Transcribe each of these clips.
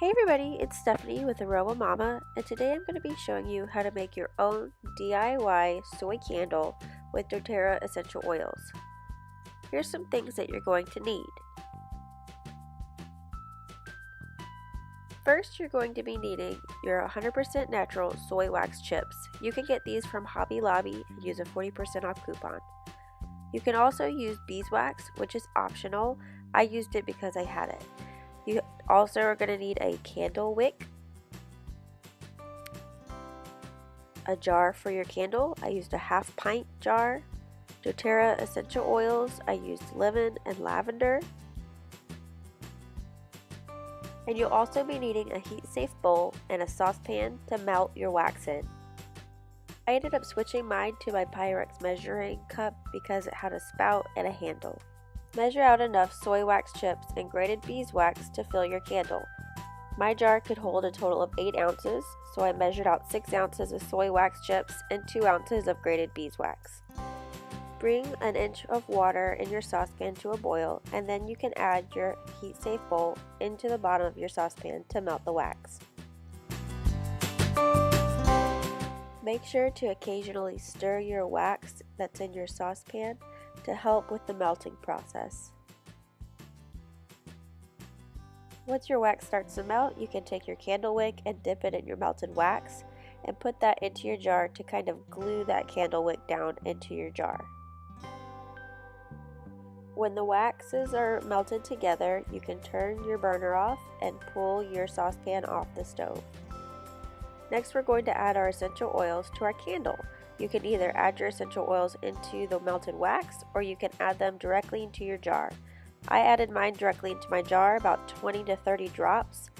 Hey everybody, it's Stephanie with Aroma Mama, and today I'm going to be showing you how to make your own DIY soy candle with doTerra essential oils. Here's some things that you're going to need. First, you're going to be needing your 100% natural soy wax chips. You can get these from Hobby Lobby and use a 40% off coupon. You can also use beeswax, which is optional. I used it because I had it. You also are going to need a candle wick, a jar for your candle. I used a half pint jar. doTerra essential oils, I used lemon and lavender. And you'll also be needing a heat-safe bowl and a saucepan to melt your wax in. I ended up switching mine to my Pyrex measuring cup because it had a spout and a handle. Measure out enough soy wax chips and grated beeswax to fill your candle. My jar could hold a total of 8 ounces, so I measured out 6 ounces of soy wax chips and 2 ounces of grated beeswax. Bring an inch of water in your saucepan to a boil, and then you can add your heat-safe bowl into the bottom of your saucepan to melt the wax. Make sure to occasionally stir your wax that's in your saucepan to help with the melting process. Once your wax starts to melt, you can take your candle wick and dip it in your melted wax and put that into your jar to kind of glue that candle wick down into your jar. When the waxes are melted together, you can turn your burner off and pull your saucepan off the stove. Next, we're going to add our essential oils to our candle. You can either add your essential oils into the melted wax, or you can add them directly into your jar. I added mine directly into my jar, about 20 to 30 drops,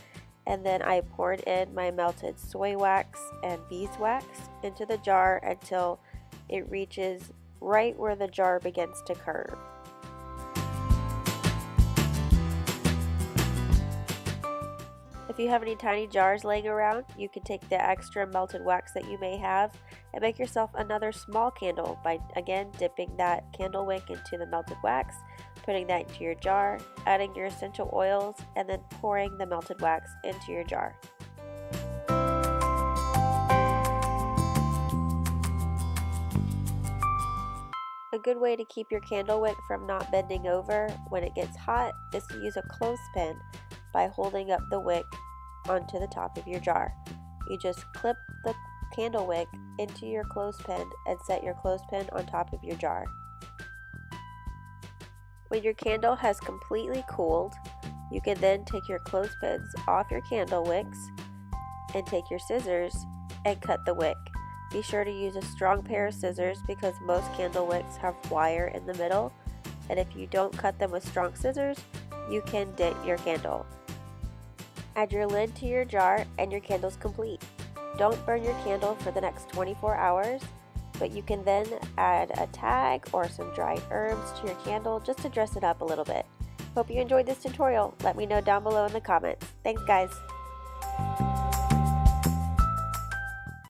and then I poured in my melted soy wax and beeswax into the jar until it reaches right where the jar begins to curve. If you have any tiny jars laying around, you can take the extra melted wax that you may have and make yourself another small candle by, again, dipping that candle wick into the melted wax, putting that into your jar, adding your essential oils, and then pouring the melted wax into your jar. A good way to keep your candle wick from not bending over when it gets hot is to use a clothespin by holding up the wick onto the top of your jar. You just clip the candle wick into your clothespin and set your clothespin on top of your jar. When your candle has completely cooled, you can then take your clothespins off your candle wicks and take your scissors and cut the wick. Be sure to use a strong pair of scissors because most candle wicks have wire in the middle, and if you don't cut them with strong scissors, you can dent your candle. Add your lid to your jar and your candle's complete. Don't burn your candle for the next 24 hours, but you can then add a tag or some dried herbs to your candle just to dress it up a little bit. Hope you enjoyed this tutorial. Let me know down below in the comments. Thanks guys!